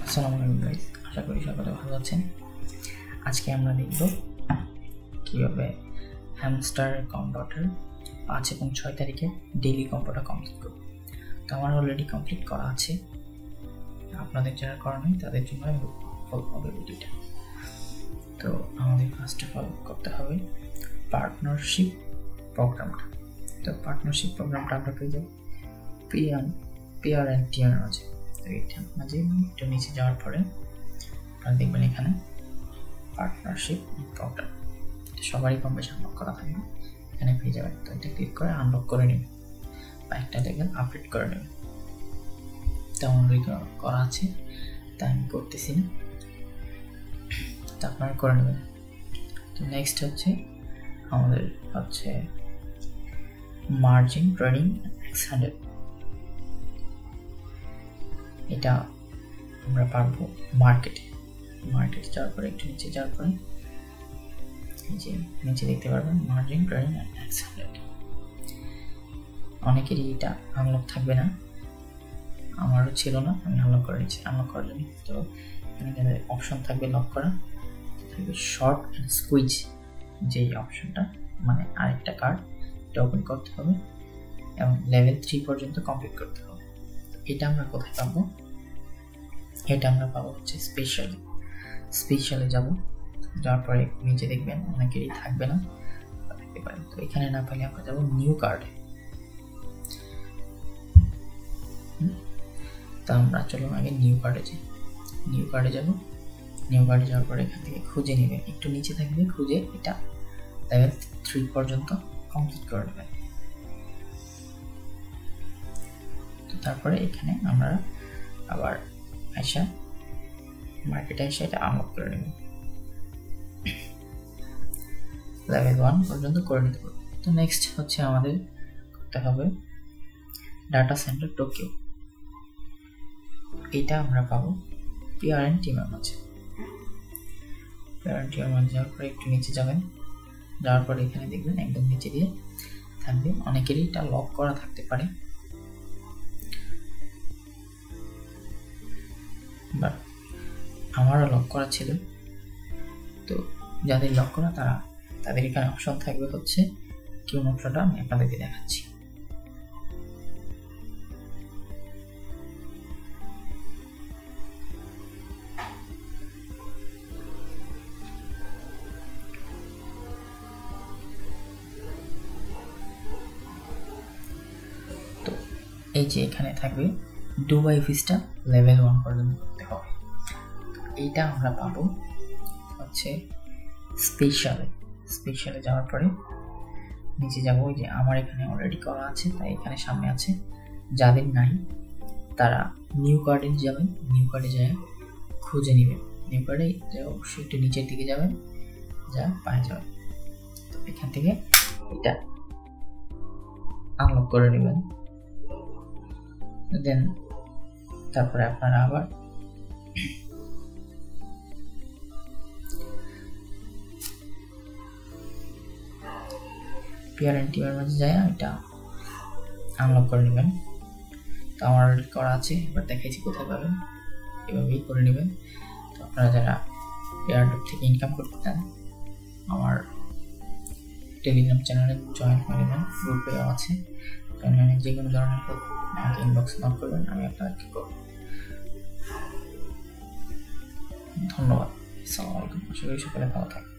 আসসালামু আলাইকুম গাইস, আশা করি সকলে ভালো আছেন। আজকে আমরা দেখব কিভাবে হ্যামস্টার কম্পিউটার 5 এবং 6 তারিখে ডেইলি কম্পিউটার কমপ্লিট করব। তো আমার অলরেডি কমপ্লিট করা আছে, আপনাদের যারা করা নেই তাদের জন্য হেল্পফুল হবে ভিডিওটা। তো আমাদের ফার্স্ট অফ অল করতে হবে পার্টনারশিপ প্রোগ্রামটা। তো পার্টনারশিপ প্রোগ্রামটা আমরা পেয়ে যাব পিআর অ্যান্ড টিআর আছে। তো এইটার মাঝে একটু নিচে যাওয়ার পরে আপনারা দেখবেন এখানে পার্টনারশিপ প্রোগ্রাম সবারই কম বেশি আনলক করা থাকবে, এখানে পেয়ে যাবেন। তো এটা ক্লিক করে আনলক করে নেবেন বা একটা লেভেল আপডেট করে নেবেন। তেমন করা আছে, তাই আমি করতেছি না, তা আপনারা করে নেবেন। তো নেক্সট হচ্ছে আমাদের মার্জিন ট্রেডিং X100। এটা আমরা পারবো মার্কেটে যাওয়ার পরে একটু নিচে যাওয়ার পরে নিচে দেখতে পারবেন মার্জিন ট্রেডিং X100। অনেকেরই এটা আনলক থাকবে না, আমারও ছিল না, আমি আনলক করে নিচ্ছি। আনলক করার জন্য তো এখানে অপশন থাকবে লক করা, থাকবে শর্ট অ্যান্ড স্কুইজ, যেই অপশনটা মানে আরেকটা কার্ড এটা ওপেন করতে হবে এবং লেভেল 3 পর্যন্ত কমপ্লিট করতে হবে। এটা আমরা কোথায় পাবো? এটা আমরা পাবো হচ্ছে স্পেশালে যাওয়ার পরে নিচে দেখবেন অনেকেরই থাকবে না, থাকতে পারে। তো এখানে না পেলে আমরা যাবো নিউ কার্ডে। তা আমরা চলুন আগে নিউ কার্ডে যাই। নিউ কার্ডে যাওয়ার পরে এখান থেকে খুঁজে নেবেন, একটু নিচে থাকবে, খুঁজে এটা লেভেল 3 পর্যন্ত কমপ্লিট করে নেবেন। তো তারপরে এখানে আমরা আবার মার্কেটে এসে এটা আনলক করে নেবেন, লেভেল 1 পর্যন্ত করে নিতে পারবো। তো নেক্সট হচ্ছে আমাদের করতে হবে ডাটা সেন্টার টোকিও। এটা আমরা পাবো পিআর এন্ড টিমের মাঝে। যাওয়ার পরে একটু নিচে যাওয়ার পরে এখানে দেখবেন একদম নিচে দিয়ে থাকবে, অনেকেরই এটা লক করা থাকতে পারে, বাট আমারও লক করা ছিল। তো যাদের লক করা তাদের এখানে অপশন থাকবে হচ্ছে কোন অপশনটা আমি আপনাদেরকে দেখাচ্ছি। তো এই যে এখানে থাকবে দুবাই ভিস্টা লেভেল 1 পর্যন্ত করতে হবে। এইটা আমরা পাবো হচ্ছে স্পেশালে যাওয়ার পরে নিচে যাবো, ওই যে আমার এখানে অলরেডি করা আছে তাই এখানে সামনে আছে। যাদের নাই তারা নিউ কার্ডে যাবেন, নিউ কার্ডে যায় খুঁজে নেবেন। নিউ কার্ডে অবশ্যই একটু নিচের দিকে যাবেন, যা পায়ে যাবেন। তো এখান থেকে এটা আনলক করে নেবেন। দেন তারপরে আপনারা আবার পিআর এন্ড টিমের মাঝে যায় এটা আনলক করে নেবেন। তো আমার অলরেডি করা আছে, এবার দেখাইছি কোথায় পাবেন, এভাবেই করে নেবেন। তো আপনারা যারা এয়ারড্রপ থেকে ইনকাম করতে চান আমার টেলিগ্রাম চ্যানেলে জয়েন করে নেবেন, গ্রুপেও আছে। যে কোনো ধরনের হোক আমাকে ইনবক্স নক করবেন, আমি আপনাদেরকে করব। ধন্যবাদ। আসসালামু আলাইকুম, আশা করি সকলে ভালো থাকবেন।